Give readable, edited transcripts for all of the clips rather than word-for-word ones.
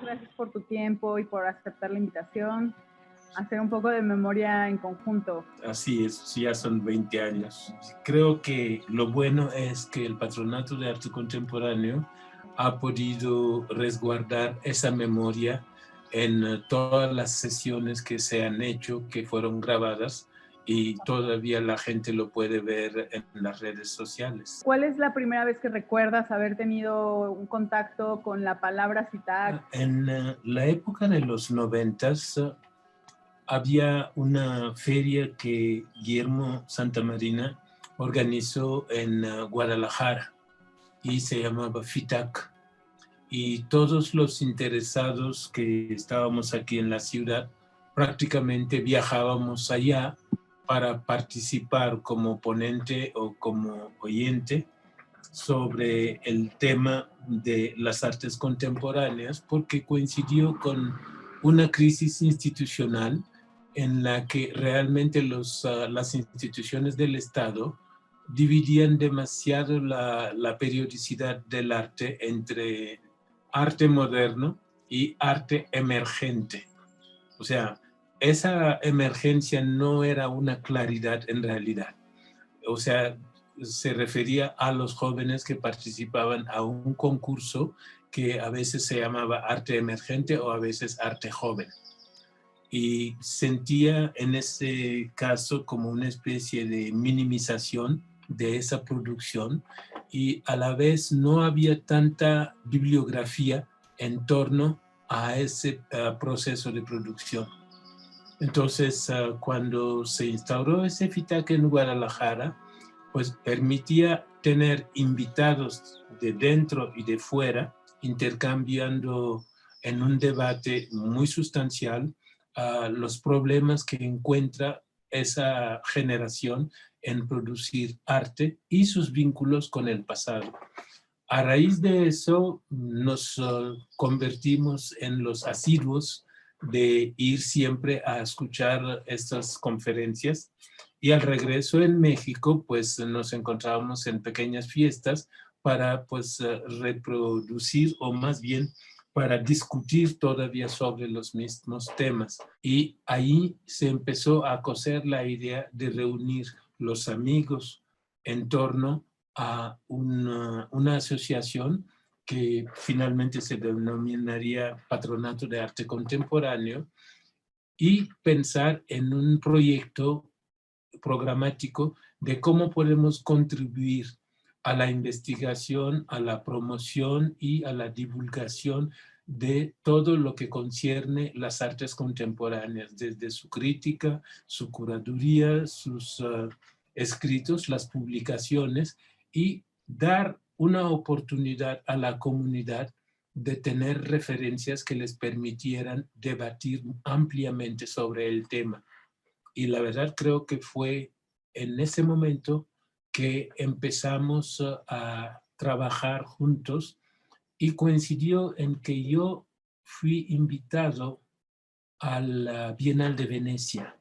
gracias por tu tiempo y por aceptar la invitación. Hacer un poco de memoria en conjunto. Así es, ya son 20 años. Creo que lo bueno es que el Patronato de Arte Contemporáneo ha podido resguardar esa memoria en todas las sesiones que se han hecho, que fueron grabadas, y todavía la gente lo puede ver en las redes sociales. ¿Cuál es la primera vez que recuerdas haber tenido un contacto con la palabra SITAC? En la época de los 90s había una feria que Guillermo Santamarina organizó en Guadalajara y se llamaba FITAC. Y todos los interesados que estábamos aquí en la ciudad prácticamente viajábamos allá para participar como ponente o como oyente sobre el tema de las artes contemporáneas, porque coincidió con una crisis institucional en la que realmente las instituciones del Estado dividían demasiado la periodicidad del arte entre arte moderno y arte emergente. O sea, esa emergencia no era una claridad en realidad. O sea, se refería a los jóvenes que participaban a un concurso que a veces se llamaba arte emergente o a veces arte joven. Y sentía en ese caso como una especie de minimización de esa producción y a la vez no había tanta bibliografía en torno a ese proceso de producción. Entonces, cuando se instauró ese FITAC en Guadalajara, pues permitía tener invitados de dentro y de fuera, intercambiando en un debate muy sustancial los problemas que encuentra esa generación en producir arte y sus vínculos con el pasado. A raíz de eso nos convertimos en los asiduos de ir siempre a escuchar estas conferencias y al regreso en México pues nos encontrábamos en pequeñas fiestas para pues reproducir o más bien para discutir todavía sobre los mismos temas. Y ahí se empezó a cocer la idea de reunir los amigos en torno a una asociación que finalmente se denominaría Patronato de Arte Contemporáneo y pensar en un proyecto programático de cómo podemos contribuir a la investigación, a la promoción y a la divulgación de todo lo que concierne las artes contemporáneas, desde su crítica, su curaduría, sus escritos, las publicaciones, y dar una oportunidad a la comunidad de tener referencias que les permitieran debatir ampliamente sobre el tema. Y la verdad creo que fue en ese momento que empezamos a trabajar juntos y coincidió en que yo fui invitado a la Bienal de Venecia.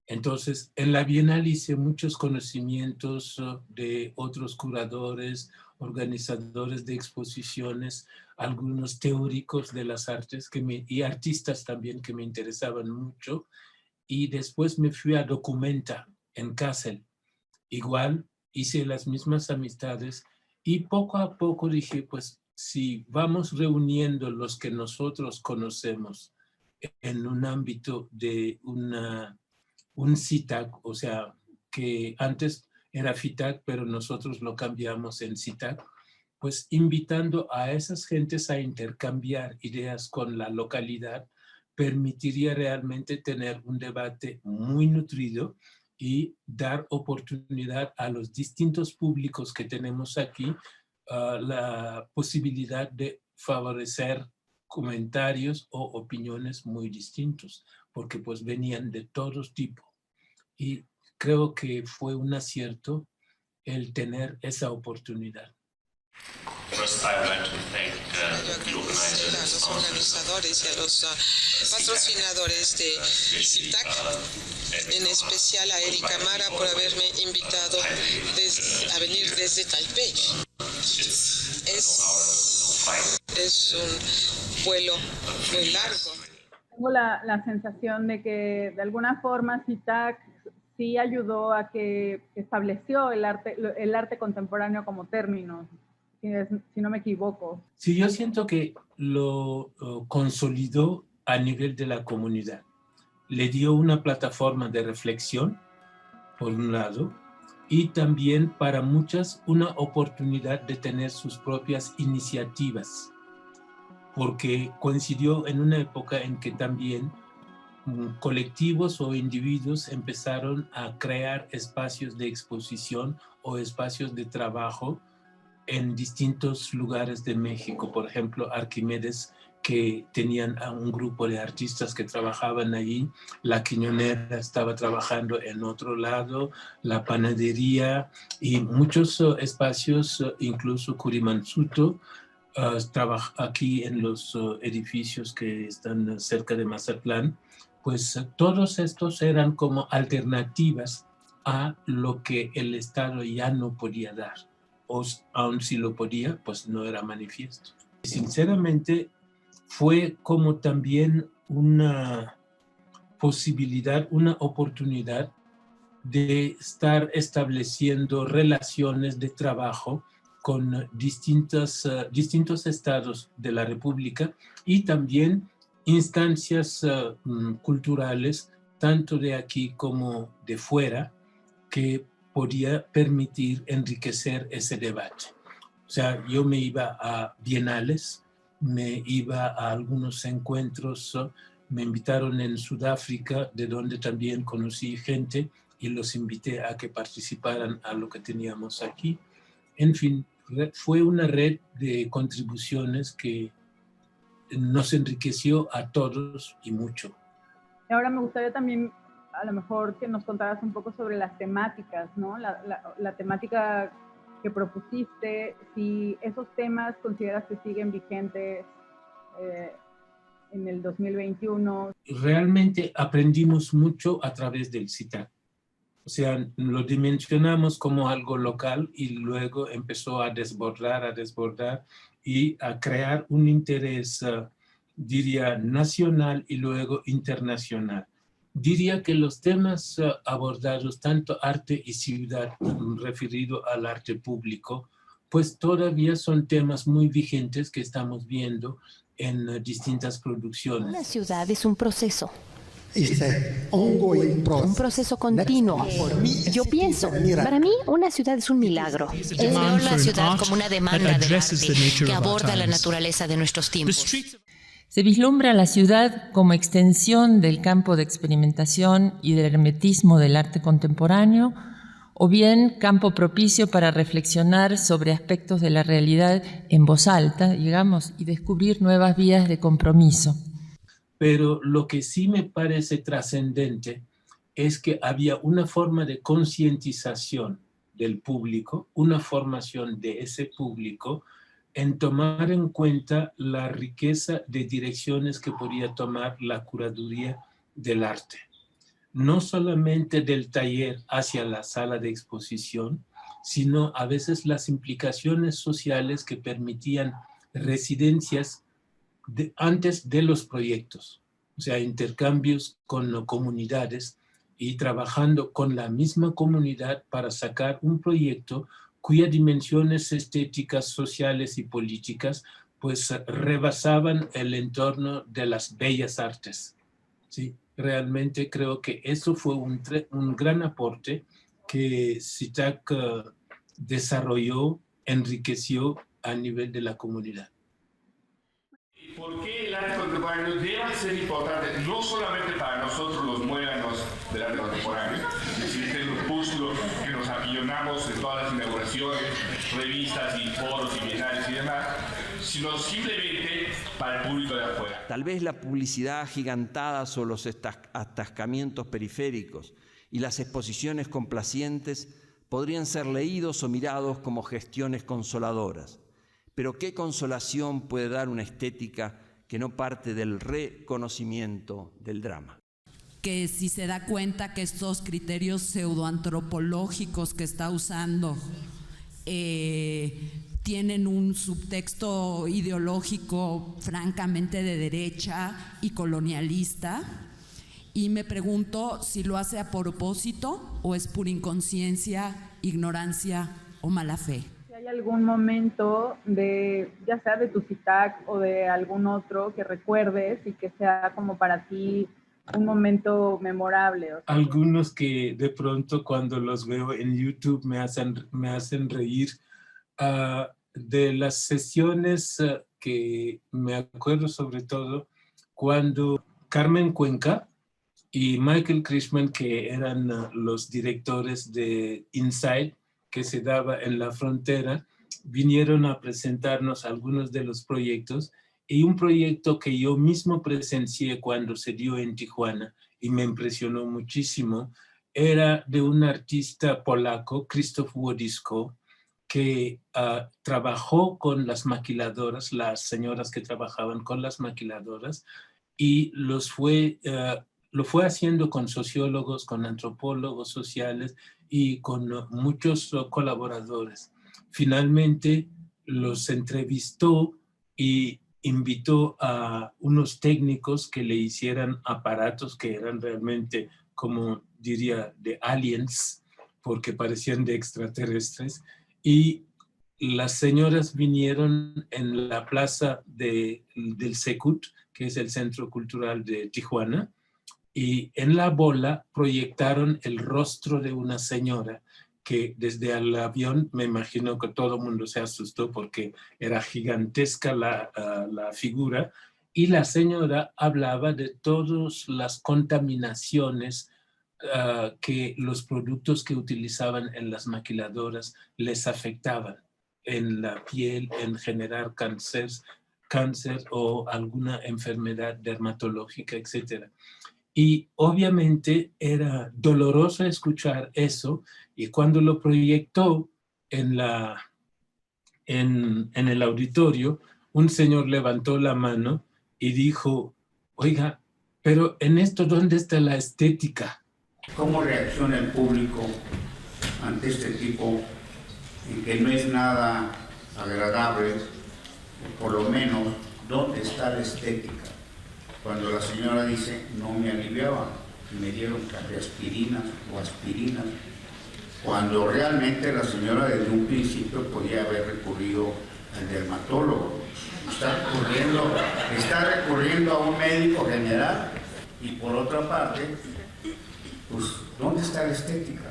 Entonces, en la Bienal hice muchos conocimientos de otros curadores, organizadores de exposiciones, algunos teóricos de las artes y artistas también que me interesaban mucho. Y después me fui a Documenta en Kassel. Igual hice las mismas amistades y poco a poco dije, pues si vamos reuniendo los que nosotros conocemos en un ámbito de un CITAC, o sea, que antes era FITAC, pero nosotros lo cambiamos en CITAC, pues invitando a esas gentes a intercambiar ideas con la localidad, permitiría realmente tener un debate muy nutrido y dar oportunidad a los distintos públicos que tenemos aquí la posibilidad de favorecer comentarios o opiniones muy distintos, porque pues venían de todos tipos. Y creo que fue un acierto el tener esa oportunidad. First, I would like to thank the organizers, a los organizadores y a los patrocinadores de CITAC, en especial a Erika Mara por haberme invitado a venir desde Taipei. es un vuelo muy largo. Tengo la sensación de que de alguna forma CITAC sí ayudó a que estableció el arte contemporáneo como término, si no me equivoco. Sí, yo siento que lo consolidó a nivel de la comunidad. Le dio una plataforma de reflexión, por un lado, y también para muchas una oportunidad de tener sus propias iniciativas, porque coincidió en una época en que también colectivos o individuos empezaron a crear espacios de exposición o espacios de trabajo en distintos lugares de México. Por ejemplo, Arquímedes, que tenían a un grupo de artistas que trabajaban allí, la Quiñonera estaba trabajando en otro lado, la panadería y muchos espacios, incluso Curimansuto, trabaja aquí en los edificios que están cerca de Mazatlán, pues todos estos eran como alternativas a lo que el Estado ya no podía dar, o aun si lo podía, pues no era manifiesto. Sinceramente, fue como también una posibilidad, una oportunidad de estar estableciendo relaciones de trabajo con distintos estados de la República y también instancias culturales, tanto de aquí como de fuera, que podía permitir enriquecer ese debate. O sea, yo me iba a bienales, me iba a algunos encuentros, me invitaron en Sudáfrica, de donde también conocí gente y los invité a que participaran a lo que teníamos aquí. En fin, fue una red de contribuciones que nos enriqueció a todos y mucho. Ahora me gustaría también, a lo mejor, que nos contaras un poco sobre las temáticas, ¿no? La temática que propusiste, si esos temas consideras que siguen vigentes en el 2021. Realmente aprendimos mucho a través del CITAC. O sea, lo dimensionamos como algo local y luego empezó a desbordar y a crear un interés, diría, nacional y luego internacional. Diría que los temas abordados, tanto arte y ciudad, referido al arte público, pues todavía son temas muy vigentes que estamos viendo en distintas producciones. Una ciudad es un proceso. Un proceso continuo. Yo pienso, para mí una ciudad es un milagro. Veo la ciudad como una demanda del arte que aborda la naturaleza de nuestros tiempos. Se vislumbra la ciudad como extensión del campo de experimentación y del hermetismo del arte contemporáneo, o bien campo propicio para reflexionar sobre aspectos de la realidad en voz alta, digamos, y descubrir nuevas vías de compromiso. Pero lo que sí me parece trascendente es que había una forma de concientización del público, una formación de ese público en tomar en cuenta la riqueza de direcciones que podía tomar la curaduría del arte. No solamente del taller hacia la sala de exposición, sino a veces las implicaciones sociales que permitían residencias antes de los proyectos, o sea, intercambios con comunidades y trabajando con la misma comunidad para sacar un proyecto cuyas dimensiones estéticas, sociales y políticas pues rebasaban el entorno de las bellas artes. ¿Sí? Realmente creo que eso fue un gran aporte que CITAC desarrolló, enriqueció a nivel de la comunidad. ¿Por qué el arte contemporáneo debe ser importante no solamente para nosotros los muéganos del arte contemporáneo, es decir, este grupúsculo que nos apillonamos en todas las inauguraciones, revistas y foros y bienales y demás, sino simplemente para el público de afuera? Tal vez la publicidad agigantada sobre los atascamientos periféricos y las exposiciones complacientes podrían ser leídos o mirados como gestiones consoladoras. Pero ¿qué consolación puede dar una estética que no parte del reconocimiento del drama? Que si se da cuenta que estos criterios pseudoantropológicos que está usando tienen un subtexto ideológico francamente de derecha y colonialista. Y me pregunto si lo hace a propósito o es pura inconsciencia, ignorancia o mala fe. ¿Hay algún momento de, ya sea de tu CITAC o de algún otro que recuerdes y que sea como para ti un momento memorable? O sea, algunos que de pronto cuando los veo en YouTube me hacen reír. De las sesiones que me acuerdo sobre todo cuando Carmen Cuenca y Michael Krishman, que eran los directores de Inside, que se daba en la frontera, vinieron a presentarnos algunos de los proyectos, y un proyecto que yo mismo presencié cuando se dio en Tijuana y me impresionó muchísimo, era de un artista polaco, Krzysztof Wodiszko, que trabajó con las maquiladoras, las señoras que trabajaban con las maquiladoras, y lo fue haciendo con sociólogos, con antropólogos sociales y con muchos colaboradores. Finalmente los entrevistó y invitó a unos técnicos que le hicieran aparatos que eran realmente, como diría, de aliens, porque parecían de extraterrestres, y las señoras vinieron en la plaza del Secut, que es el Centro Cultural de Tijuana, y en la bola proyectaron el rostro de una señora que desde el avión, me imagino que todo el mundo se asustó porque era gigantesca la figura, y la señora hablaba de todas las contaminaciones que los productos que utilizaban en las maquiladoras les afectaban en la piel, en generar cáncer o alguna enfermedad dermatológica, etc. Y obviamente era doloroso escuchar eso, y cuando lo proyectó en el auditorio, un señor levantó la mano y dijo, oiga, pero en esto, ¿dónde está la estética? ¿Cómo reacciona el público ante este tipo en que no es nada agradable? Por lo menos, ¿dónde está la estética? Cuando la señora dice, no me aliviaban, me dieron aspirinas o aspirinas, cuando realmente la señora desde un principio podía haber recurrido al dermatólogo. Está recurriendo a un médico general, y por otra parte, pues, ¿dónde está la estética?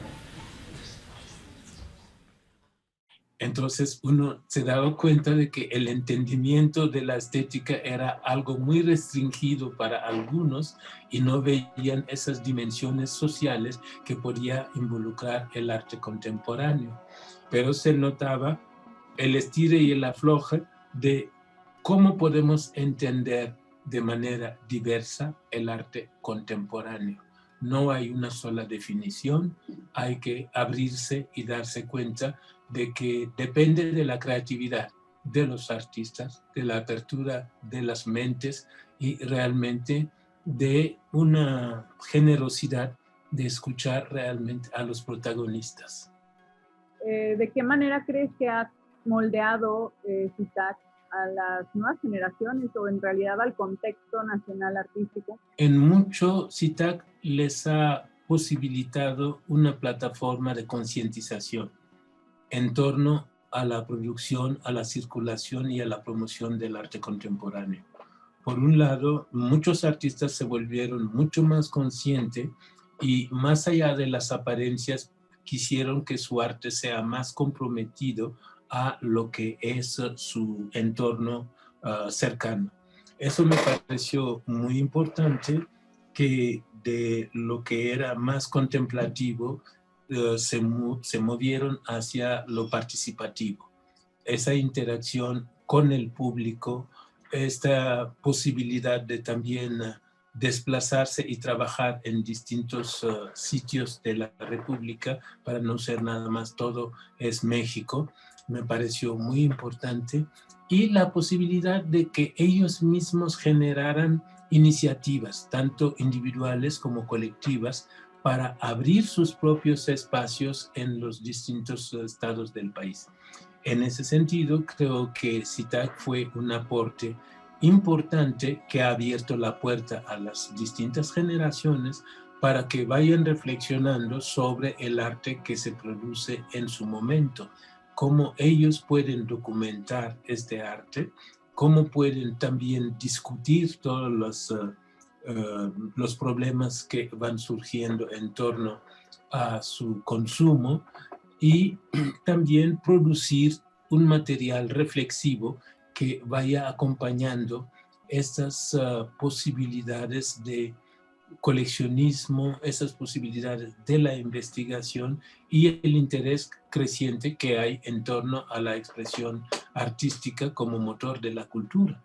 Entonces uno se daba cuenta de que el entendimiento de la estética era algo muy restringido para algunos, y no veían esas dimensiones sociales que podía involucrar el arte contemporáneo. Pero se notaba el estire y el afloje de cómo podemos entender de manera diversa el arte contemporáneo. No hay una sola definición, hay que abrirse y darse cuenta de que depende de la creatividad de los artistas, de la apertura de las mentes y realmente de una generosidad de escuchar realmente a los protagonistas. ¿De qué manera crees que ha moldeado CITAC a las nuevas generaciones o en realidad al contexto nacional artístico? En mucho, CITAC les ha posibilitado una plataforma de concientización en torno a la producción, a la circulación y a la promoción del arte contemporáneo. Por un lado, muchos artistas se volvieron mucho más conscientes y, más allá de las apariencias, quisieron que su arte sea más comprometido a lo que es su entorno cercano. Eso me pareció muy importante, que de lo que era más contemplativo se movieron hacia lo participativo. Esa interacción con el público, esta posibilidad de también desplazarse y trabajar en distintos sitios de la República para no ser nada más todo es México, me pareció muy importante, y la posibilidad de que ellos mismos generaran iniciativas, tanto individuales como colectivas, para abrir sus propios espacios en los distintos estados del país. En ese sentido, creo que CITAC fue un aporte importante que ha abierto la puerta a las distintas generaciones para que vayan reflexionando sobre el arte que se produce en su momento, cómo ellos pueden documentar este arte, cómo pueden también discutir todos los problemas que van surgiendo en torno a su consumo y también producir un material reflexivo que vaya acompañando estas posibilidades de coleccionismo, esas posibilidades de la investigación y el interés creciente que hay en torno a la expresión artística como motor de la cultura.